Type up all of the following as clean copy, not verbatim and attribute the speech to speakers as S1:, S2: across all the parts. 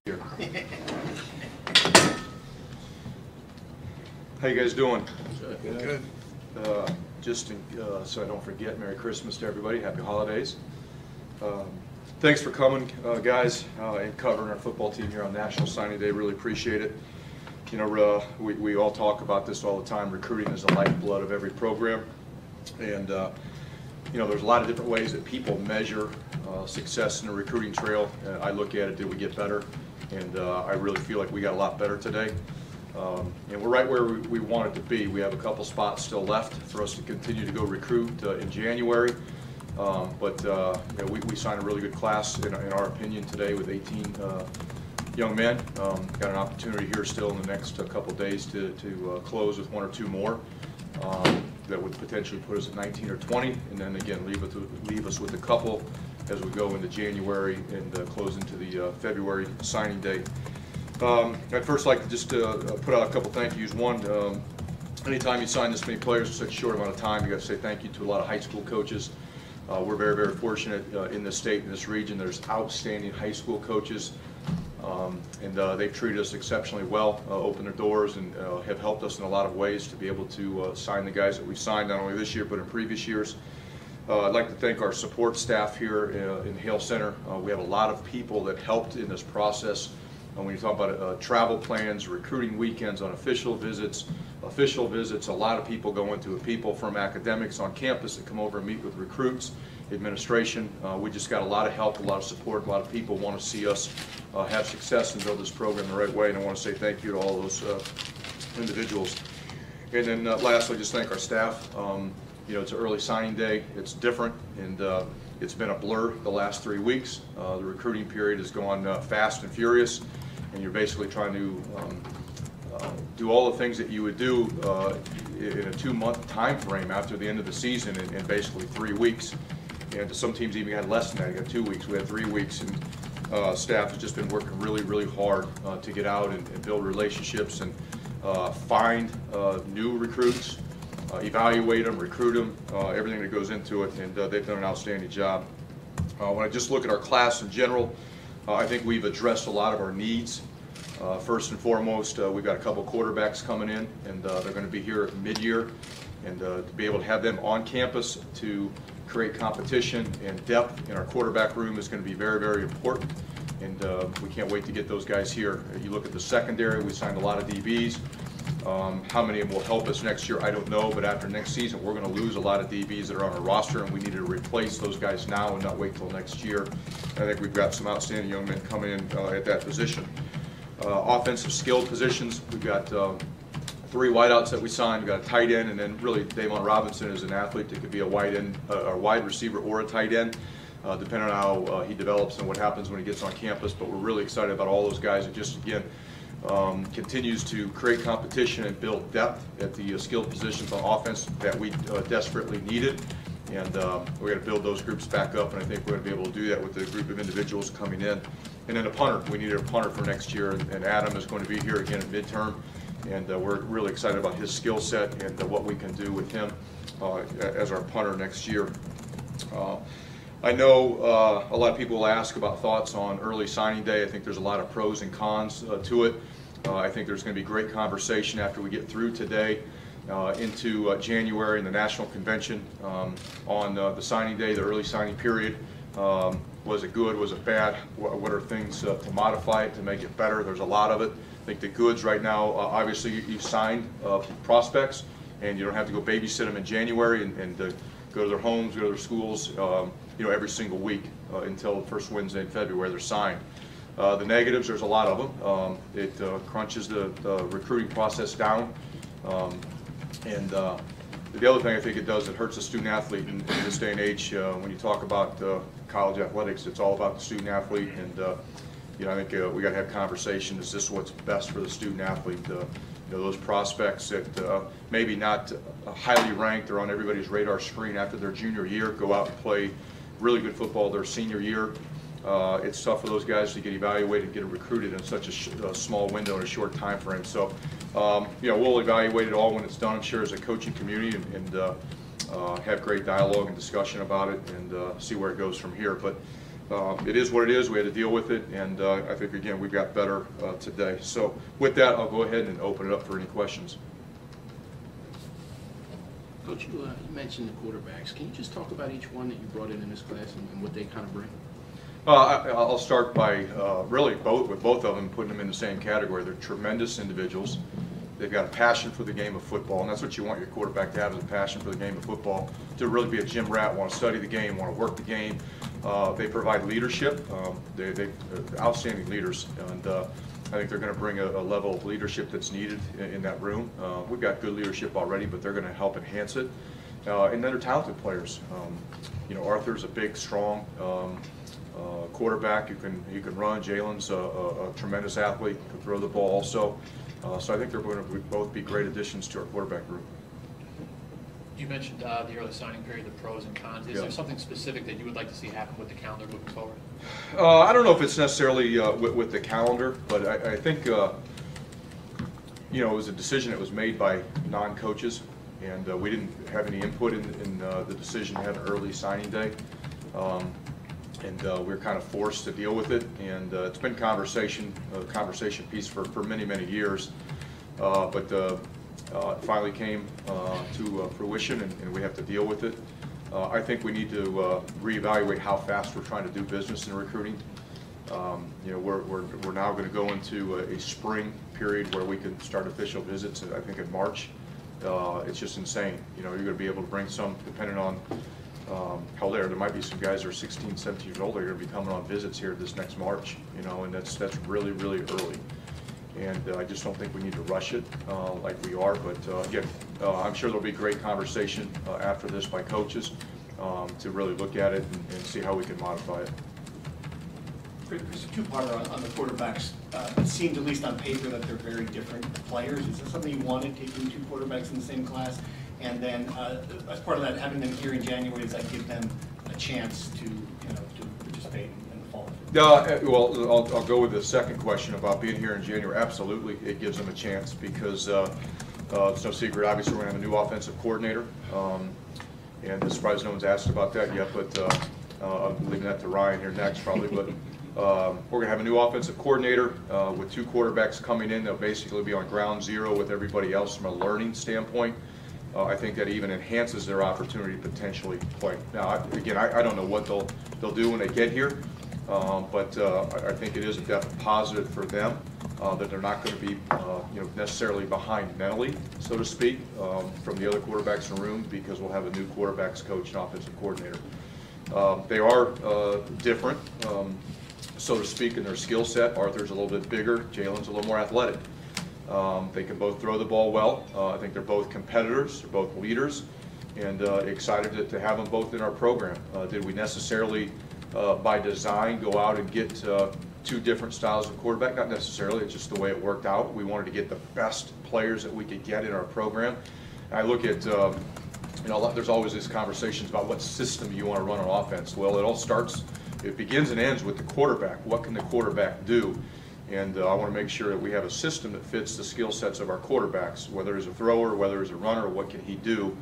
S1: Here. How you guys doing?
S2: Good.
S1: So I don't forget, Merry Christmas to everybody. Happy holidays. Thanks for coming, guys, and covering our football team here on National Signing Day. Really appreciate it. You know, we all talk about this all the time. Recruiting is the lifeblood of every program, and you know, there's a lot of different ways that people measure success in the recruiting trail. I look at it, did we get better? And I really feel like we got a lot better today. And we're right where we wanted to be. We have a couple spots still left for us to continue to go recruit in January. But you know, we signed a really good class, in our opinion, today with 18 young men. Got an opportunity here still in the next couple days to close with one or two more. That would potentially put us at 19 or 20, and then again leave us with a couple as we go into January and close into the February signing day. I'd first like to just put out a couple thank yous. One, anytime you sign this many players in such a short amount of time, you got to say thank you to a lot of high school coaches. We're very, very fortunate in this state, in this region. There's outstanding high school coaches, and they've treated us exceptionally well, opened their doors, and have helped us in a lot of ways to be able to sign the guys that we've signed, not only this year but in previous years. I'd like to thank our support staff here in Hale Center. We have a lot of people that helped in this process. When you talk about travel plans, recruiting weekends, unofficial visits, official visits, a lot of people go into it. People from academics on campus that come over and meet with recruits, administration. We just got a lot of help, a lot of support. A lot of people want to see us have success and build this program the right way, and I want to say thank you to all those individuals. And then lastly, just thank our staff. You know, it's an early signing day. It's different, and it's been a blur the last 3 weeks. The recruiting period has gone fast and furious, and you're basically trying to do all the things that you would do in a 2-month time frame after the end of the season in basically 3 weeks. And some teams even had less than that. You got 2 weeks. We had 3 weeks, and staff has just been working really, really hard to get out and build relationships and find new recruits. Evaluate them, recruit them, everything that goes into it, and they've done an outstanding job. When I just look at our class in general, I think we've addressed a lot of our needs. First and foremost, we've got a couple quarterbacks coming in, and they're going to be here at mid-year, and to be able to have them on campus to create competition and depth in our quarterback room is going to be very, very important, and we can't wait to get those guys here. You look at the secondary, we signed a lot of DBs. How many of them will help us next year, I don't know, but after next season we're going to lose a lot of DBs that are on our roster, and we need to replace those guys now and not wait till next year. I think we've got some outstanding young men coming in at that position. Offensive skilled positions, we've got 3 wideouts that we signed. We've got a tight end, and then really Davon Robinson is an athlete that could be a wide receiver or a tight end, depending on how he develops and what happens when he gets on campus. But we're really excited about all those guys that just, again, continues to create competition and build depth at the skilled positions on offense that we desperately needed. And we're going to build those groups back up, and I think we're going to be able to do that with the group of individuals coming in. And then a punter. We needed a punter for next year, and Adam is going to be here again at midterm, and we're really excited about his skill set and what we can do with him as our punter next year. I know a lot of people will ask about thoughts on early signing day. I think there's a lot of pros and cons to it. I think there's going to be great conversation after we get through today into January and the National Convention on the signing day, the early signing period. Was it good? Was it bad? What are things to modify it to make it better? There's a lot of it. I think the goods right now, obviously you signed prospects, and you don't have to go babysit them in January and go to their homes, go to their schools, you know, every single week until the first Wednesday in February they're signed. The negatives, there's a lot of them. It crunches the recruiting process down. And the other thing I think it does, it hurts the student athlete in this day and age. When you talk about college athletics, it's all about the student athlete, and you know, I think we got to have conversation. Is this what's best for the student athlete? You know, those prospects that maybe not highly ranked or on everybody's radar screen after their junior year go out and play really good football their senior year. It's tough for those guys to get evaluated and get recruited in such a small window in a short time frame. So, you know, we'll evaluate it all when it's done, I'm sure, as a coaching community, and have great dialogue and discussion about it, and see where it goes from here. But it is what it is. We had to deal with it, and I think, again, we've got better today. So with that, I'll go ahead and open it up for any questions.
S2: Coach, you mentioned the quarterbacks. Can you just talk about each one that you brought in this class and what they kind of bring?
S1: I'll start by really with both of them, putting them in the same category. They're tremendous individuals. They've got a passion for the game of football, and that's what you want your quarterback to have, is a passion for the game of football, to really be a gym rat, want to study the game, want to work the game. They provide leadership. They're outstanding leaders, and I think they're going to bring a level of leadership that's needed in that room. We've got good leadership already, but they're going to help enhance it. And then they're talented players. Arthur's a big, strong quarterback. You can run. Jalen's a tremendous athlete, can throw the ball also. So I think they're going to both be great additions to our quarterback group.
S3: You mentioned the early signing period, the pros and cons. Is there something specific that you would like to see happen with the calendar moving forward?
S1: I don't know if it's necessarily with the calendar, but I think it was a decision that was made by non-coaches, and we didn't have any input in the decision to have an early signing day. And we're kind of forced to deal with it, and it's been a conversation piece for many, many years, but it finally came to fruition, and we have to deal with it. I think we need to reevaluate how fast we're trying to do business in recruiting. We're now going to go into a spring period where we can start official visits, I think in March. It's just insane. You're going to be able to bring some, depending on hell, there might be some guys that are 16, 17 years old that are going to be coming on visits here this next March, and that's really, really early. And I just don't think we need to rush it like we are. But again, I'm sure there'll be great conversation after this by coaches to really look at it and see how we can modify it.
S4: Chris, a two-parter on the quarterbacks. It seems, at least on paper, that they're very different players. Is that something you wanted, taking two quarterbacks in the same class? And then, as part of that, having them here in January, does that give them a chance to participate in the fall?
S1: Well, I'll go with the second question about being here in January. Absolutely, it gives them a chance because it's no secret. Obviously, we're going to have a new offensive coordinator, and I'm surprised no one's asked about that yet. But I'm leaving that to Ryan here next, probably. But we're going to have a new offensive coordinator with two quarterbacks coming in. They'll basically be on ground zero with everybody else from a learning standpoint. I think that even enhances their opportunity to potentially play. Now, again, I don't know what they'll do when they get here, but I think it is a definite positive for them that they're not going to be necessarily behind mentally, so to speak, from the other quarterbacks in the room, because we'll have a new quarterbacks coach and offensive coordinator. They are different, so to speak, in their skill set. Arthur's a little bit bigger. Jalen's a little more athletic. They can both throw the ball well. I think they're both competitors, they're both leaders, and excited to have them both in our program. Did we necessarily, by design, go out and get two different styles of quarterback? Not necessarily, it's just the way it worked out. We wanted to get the best players that we could get in our program. And I look at, there's always these conversations about what system you want to run on offense. Well, it begins and ends with the quarterback. What can the quarterback do? And I want to make sure that we have a system that fits the skill sets of our quarterbacks, whether he's a thrower, whether he's a runner, what can he do.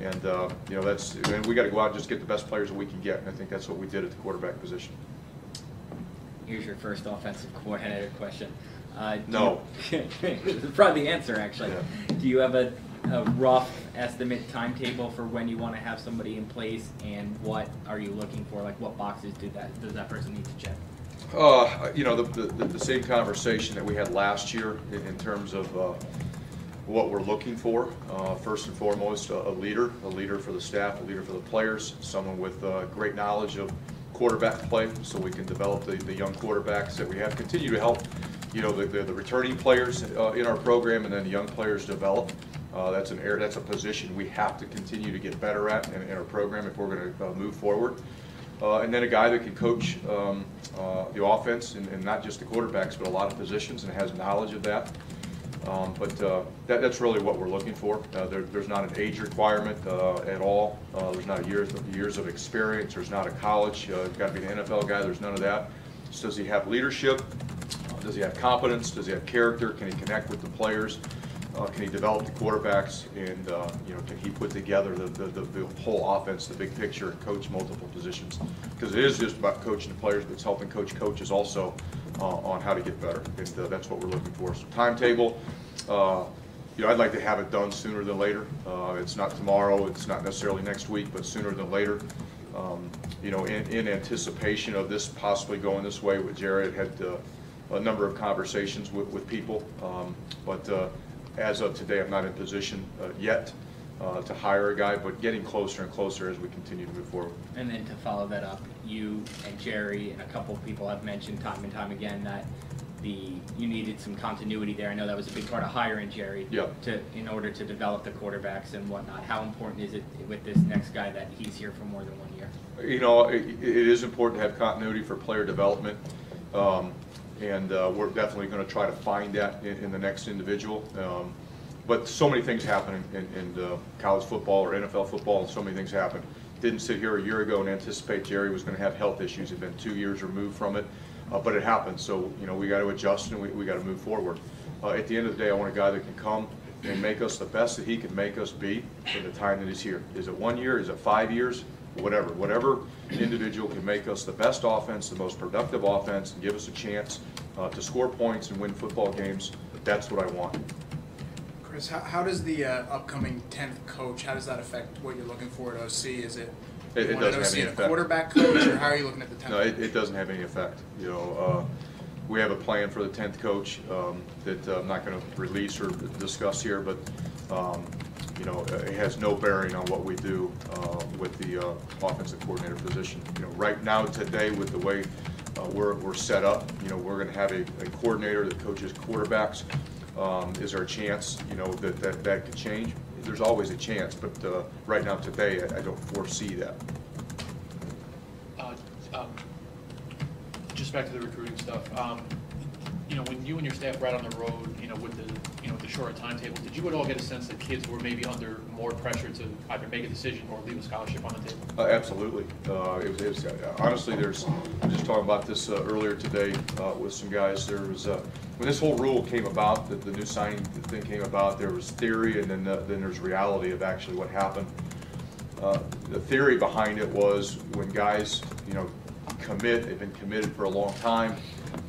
S1: And and we got to go out and just get the best players that we can get. And I think that's what we did at the quarterback position.
S5: Here's your first offensive coordinator question.
S1: No.
S5: Probably the answer, actually.
S1: Yeah.
S5: Do you have a rough estimate timetable for when you want to have somebody in place, and what are you looking for? Like, what boxes does that person need to check?
S1: The same conversation that we had last year in terms of what we're looking for. First and foremost, a leader for the staff, a leader for the players, someone with great knowledge of quarterback play, so we can develop the young quarterbacks that we have. Continue to help, the returning players in our program, and then the young players develop. That's a position we have to continue to get better at in our program if we're going to move forward. And then a guy that can coach the offense, and not just the quarterbacks, but a lot of positions, and has knowledge of that. That's really what we're looking for. There's not an age requirement at all. There's not years of experience. There's not a college. You've got to be an NFL guy. There's none of that. Just does he have leadership? Does he have competence? Does he have character? Can he connect with the players? Can he develop the quarterbacks, and can he put together the whole offense, the big picture, and coach multiple positions? Because it is just about coaching the players, but it's helping coach coaches also on how to get better, and that's what we're looking for. So timetable, I'd like to have it done sooner than later. It's not tomorrow, it's not necessarily next week, but sooner than later. In anticipation of this possibly going this way with Jared, had a number of conversations with people, but as of today, I'm not in position yet to hire a guy, but getting closer and closer as we continue to move forward.
S5: And then to follow that up, you and Jerry and a couple of people have mentioned time and time again that you needed some continuity there. I know that was a big part of hiring Jerry in order to develop the quarterbacks and whatnot. How important is it with this next guy that he's here for more than 1 year?
S1: It is important to have continuity for player development, and we're definitely going to try to find that in the next individual. But so many things happen in college football or NFL football, and so many things happen. Didn't sit here a year ago and anticipate Jerry was going to have health issues. He'd been 2 years removed from it. But it happened, so we got to adjust and we got to move forward. At the end of the day, I want a guy that can come and make us the best that he can make us be for the time that he's here. Is it 1 year? Is it 5 years? Whatever individual can make us the best offense, the most productive offense, and give us a chance to score points and win football games. That's what I want.
S6: Chris, how does the upcoming 10th coach, how does that affect what you're looking for at OC? Is it
S1: It doesn't have any effect.
S6: A quarterback coach, or how are you looking at the 10th?
S1: No, it doesn't have any effect. We have a plan for the 10th coach that I'm not going to release or discuss here, but it has no bearing on what we do with the offensive coordinator position. Right now, today, with the way we're set up, we're going to have a coordinator that coaches quarterbacks. Is there a chance, that could change? There's always a chance, but right now, today, I don't foresee that.
S3: Just back to the recruiting stuff. When you and your staff were out on the road, with the shorter timetable, did you at all get a sense that kids were maybe under more pressure to either make a decision or leave a scholarship on the table?
S1: Absolutely. It was honestly, I was just talking about this earlier today with some guys. There was when this whole rule came about, the new signing thing came about, there was theory, and then there's reality of actually what happened. The theory behind it was when guys, commit, they've been committed for a long time,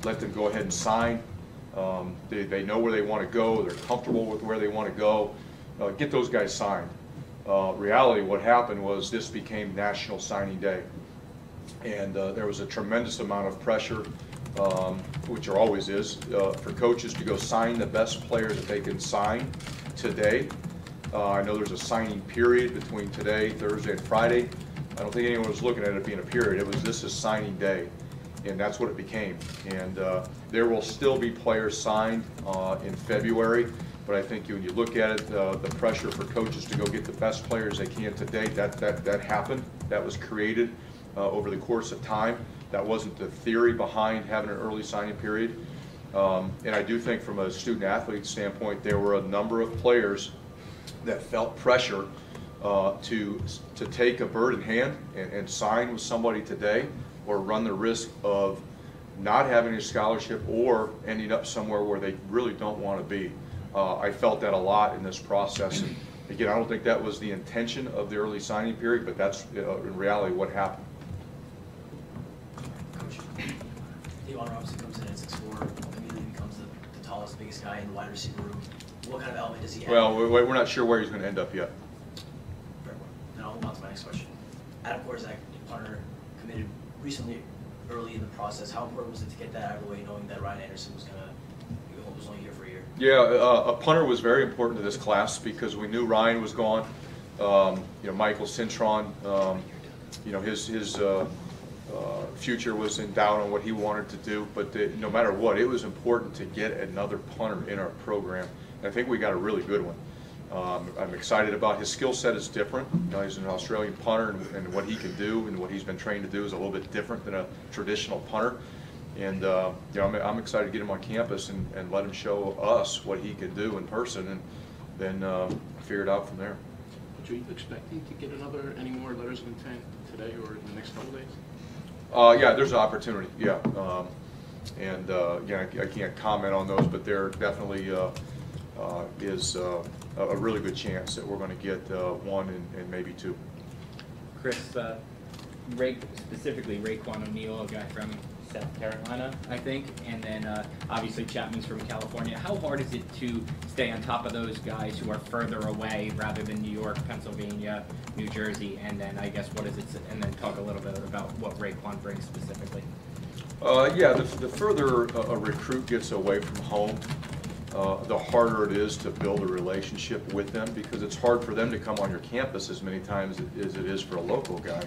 S1: let them go ahead and sign. They know where they want to go, they're comfortable with where they want to go. Get those guys signed. Reality, what happened was this became National Signing Day, and there was a tremendous amount of pressure, which there always is, for coaches to go sign the best players that they can sign today. I know there's a signing period between today, Thursday, and Friday. I don't think anyone was looking at it being a period. This is signing day, and that's what it became. And there will still be players signed in February, but I think when you look at it, the pressure for coaches to go get the best players they can today, that happened. That was created over the course of time. That wasn't the theory behind having an early signing period. And I do think from a student athlete standpoint, there were a number of players that felt pressure to take a bird in hand and sign with somebody today, or run the risk of not having a scholarship or ending up somewhere where they really don't want to be. I felt that a lot in this process. And again, I don't think that was the intention of the early signing period, but that's in reality what happened.
S7: Coach, Devon Robinson comes in at 6'4", immediately becomes the tallest, biggest guy in the wide receiver room. What kind of element does he have?
S1: Well, we're not sure where he's going to end up yet.
S7: Very well. Then I'll move on to my next question. Adam Korzak, punter, committed recently, early in the process. How important was it to get that out of the way, knowing that Ryan Anderson was only here for a year?
S1: Yeah, a punter was very important to this class because we knew Ryan was gone. Michael Cintron, his future was in doubt on what he wanted to do. But no matter what, it was important to get another punter in our program. And I think we got a really good one. I'm excited about his skill set is different. He's an Australian punter, and what he can do and what he's been trained to do is a little bit different than a traditional punter. And I'm excited to get him on campus and let him show us what he can do in person, and then figure it out from there.
S2: Are you expecting to get any more letters of intent today or in the next couple days?
S1: Yeah, there's an opportunity. Yeah, again, I can't comment on those, but they're definitely is a really good chance that we're going to get one and maybe two.
S5: Chris, specifically Raekwon O'Neal, a guy from South Carolina, I think, and then obviously Chapman's from California. How hard is it to stay on top of those guys who are further away rather than New York, Pennsylvania, New Jersey, and then I guess what is it, and then talk a little bit about what Raekwon brings specifically?
S1: Yeah, the further a recruit gets away from home, the harder it is to build a relationship with them, because it's hard for them to come on your campus as many times as it is for a local guy.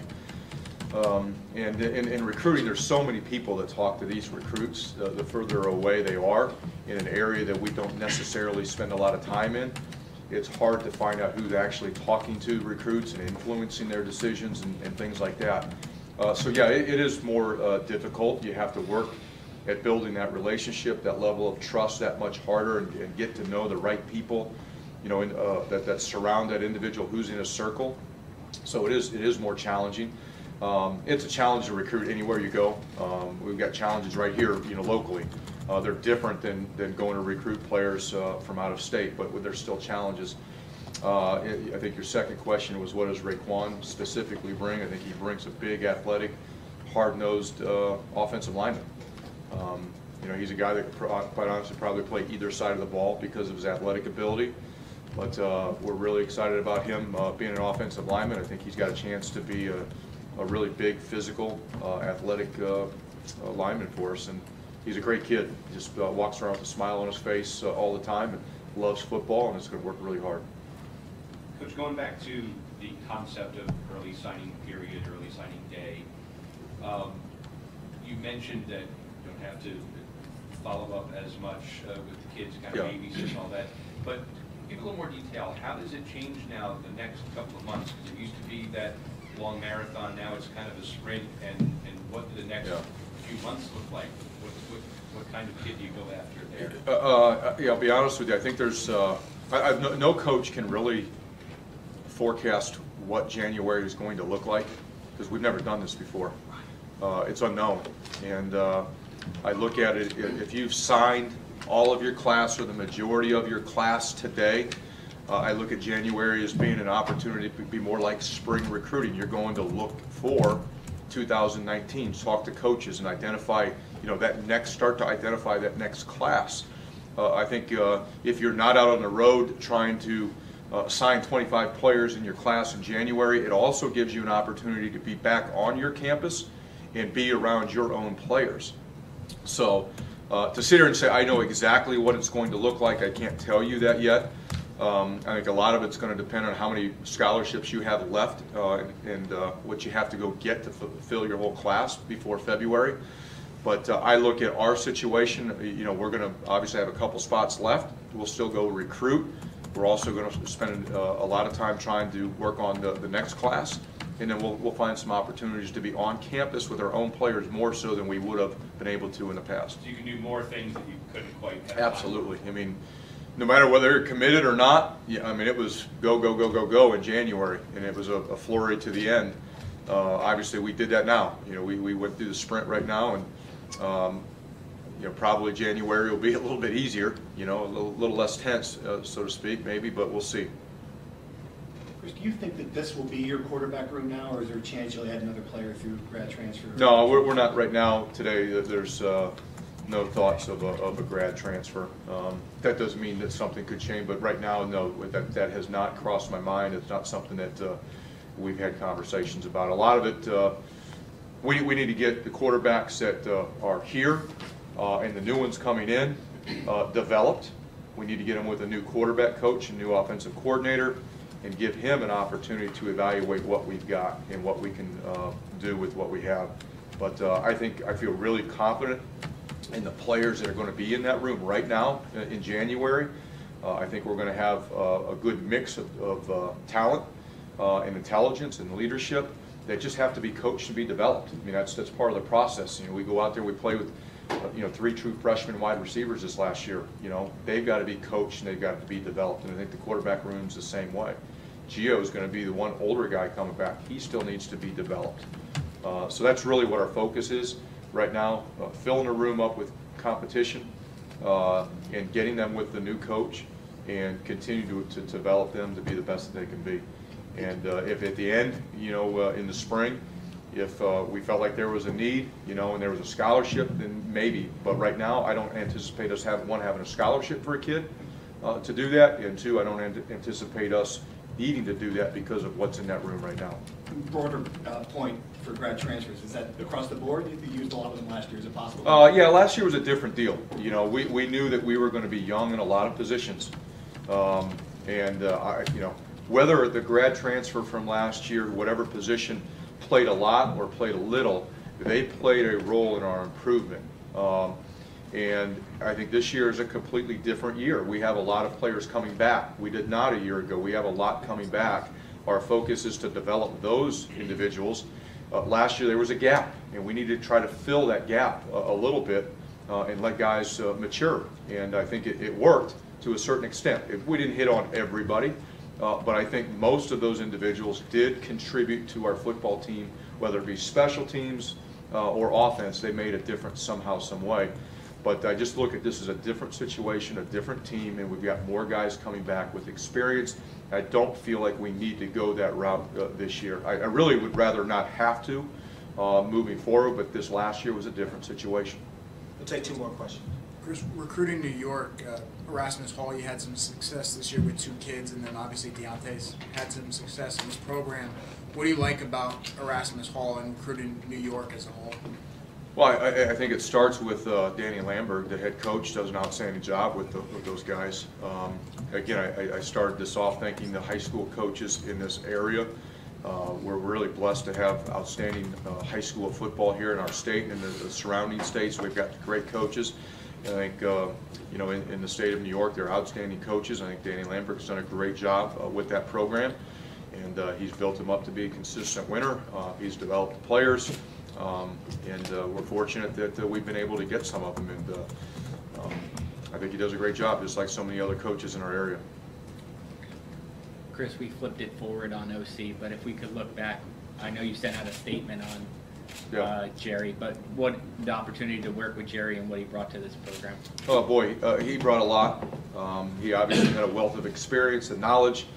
S1: And in recruiting, there's so many people that talk to these recruits. The further away they are in an area that we don't necessarily spend a lot of time in, it's hard to find out who's actually talking to recruits and influencing their decisions and things like that. So yeah, it is more difficult. You have to work at building that relationship, that level of trust that much harder, and get to know the right people, you know, that surround that individual who's in a circle. So it is more challenging. It's a challenge to recruit anywhere you go. We've got challenges right here, you know, locally. They're different than going to recruit players from out of state, but there's still challenges. I think your second question was, what does Raekwon specifically bring? I think he brings a big, athletic, hard-nosed offensive lineman. You know, he's a guy that quite honestly probably play either side of the ball because of his athletic ability. But we're really excited about him being an offensive lineman. I think he's got a chance to be a really big, physical, athletic lineman for us. And he's a great kid. He just walks around with a smile on his face all the time and loves football, and is going to work really hard.
S8: Coach, going back to the concept of early signing period, early signing day, you mentioned that you don't have to follow up as much with the kids, kind of babysit and all that. But give a little more detail. How does it change now the next couple of months? Because it used to be that long marathon. Now it's kind of a sprint. And what do the next few months look like? What kind of kid do you go after there?
S1: Yeah, I'll be honest with you. I think there's no coach can really forecast what January is going to look like, because we've never done this before. It's unknown, and I look at it, if you've signed all of your class or the majority of your class today, I look at January as being an opportunity to be more like spring recruiting. You're going to look for 2019, talk to coaches and identify, you know, start to identify that next class. I think if you're not out on the road trying to sign 25 players in your class in January, it also gives you an opportunity to be back on your campus and be around your own players. So to sit here and say, I know exactly what it's going to look like, I can't tell you that yet. I think a lot of it's going to depend on how many scholarships you have left and what you have to go get to fill your whole class before February. But I look at our situation, you know, we're going to obviously have a couple spots left. We'll still go recruit. We're also going to spend a lot of time trying to work on the next class. And then we'll find some opportunities to be on campus with our own players more so than we would have been able to in the past.
S8: So you can do more things that you couldn't quite have.
S1: Absolutely. I mean, no matter whether you're committed or not, I mean, it was go, go, go, go, go in January, and it was a flurry to the end. Obviously, we did that now. You know, we went through the sprint right now, and you know, probably January will be a little bit easier, you know, a little less tense, so to speak, maybe, but we'll see.
S4: Chris, do you think that this will be your quarterback room now, or is there a chance you'll add another player through grad transfer?
S1: No, we're not right now today. There's no thoughts of a grad transfer. That doesn't mean that something could change, but right now, no, that has not crossed my mind. It's not something that we've had conversations about. A lot of it, we need to get the quarterbacks that are here and the new ones coming in developed. We need to get them with a new quarterback coach and new offensive coordinator, and give him an opportunity to evaluate what we've got and what we can do with what we have. But I feel really confident in the players that are going to be in that room right now in January. I think we're going to have a good mix of talent and intelligence and leadership that just have to be coached and be developed. I mean, that's part of the process. You know, we go out there, we play with 3 true freshman wide receivers this last year. You know, they've got to be coached and they've got to be developed. And I think the quarterback room's the same way. Gio is going to be the one older guy coming back. He still needs to be developed. So that's really what our focus is right now, filling the room up with competition and getting them with the new coach and continue to develop them to be the best that they can be. And if at the end, in the spring, if we felt like there was a need, and there was a scholarship, then maybe. But right now, I don't anticipate us having a scholarship for a kid to do that, and two, I don't anticipate us needing to do that because of what's in that room right now.
S4: Broader point for grad transfers, is that across the board? You used a lot of them last year, is it possible?
S1: Yeah, last year was a different deal. We knew that we were going to be young in a lot of positions. Whether the grad transfer from last year, whatever position, played a lot or played a little, they played a role in our improvement. And I think this year is a completely different year. We have a lot of players coming back. We did not a year ago. We have a lot coming back. Our focus is to develop those individuals. Last year there was a gap, and we need to try to fill that gap a little bit and let guys mature. And I think it worked to a certain extent. We didn't hit on everybody, but I think most of those individuals did contribute to our football team, whether it be special teams or offense. They made a difference somehow, some way. But I just look at this as a different situation, a different team, and we've got more guys coming back with experience. I don't feel like we need to go that route this year. I really would rather not have to moving forward, but this last year was a different situation.
S9: We'll take 2 more questions.
S6: Chris, recruiting New York, Erasmus Hall, you had some success this year with 2 kids, and then obviously Deontay's had some success in this program. What do you like about Erasmus Hall and recruiting New York as a whole?
S1: Well, I think it starts with Danny Lamberg, the head coach, does an outstanding job with those guys. Again, I started this off thanking the high school coaches in this area. We're really blessed to have outstanding high school football here in our state and in the surrounding states. We've got great coaches. I think, in the state of New York, they're outstanding coaches. I think Danny Lamberg's done a great job with that program, and he's built them up to be a consistent winner. He's developed the players. We're fortunate that we've been able to get some of them, and I think he does a great job, just like so many other coaches in our area.
S5: Chris, we flipped it forward on OC, but if we could look back, I know you sent out a statement on Jerry, but what the opportunity to work with Jerry and what he brought to this program?
S1: Oh boy, he brought a lot. He obviously had a wealth of experience and knowledge.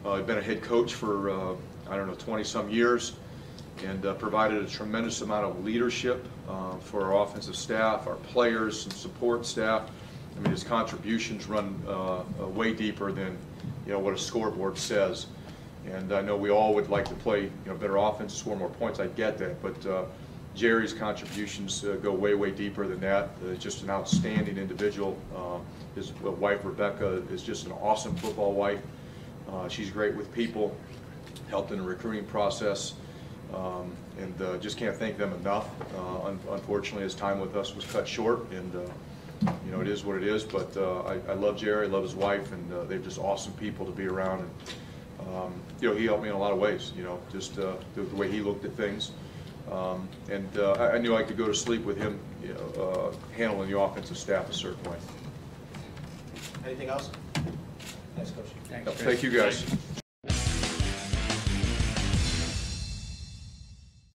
S1: He'd been a head coach for 20-some years, and provided a tremendous amount of leadership for our offensive staff, our players, and support staff. I mean, his contributions run way deeper than what a scoreboard says. And I know we all would like to play better offense, score more points. I get that, but Jerry's contributions go way, way deeper than that. Just an outstanding individual. His wife Rebecca is just an awesome football wife. She's great with people, helped in the recruiting process. Just can't thank them enough. Unfortunately, his time with us was cut short, and it is what it is. But I love Jerry, I love his wife, and they're just awesome people to be around. And he helped me in a lot of ways. Just the way he looked at things, I knew I could go to sleep with him, handling the offensive staff a certain way.
S9: Anything else? Thanks, Coach.
S5: Thanks, Chris.
S1: Thank you, guys.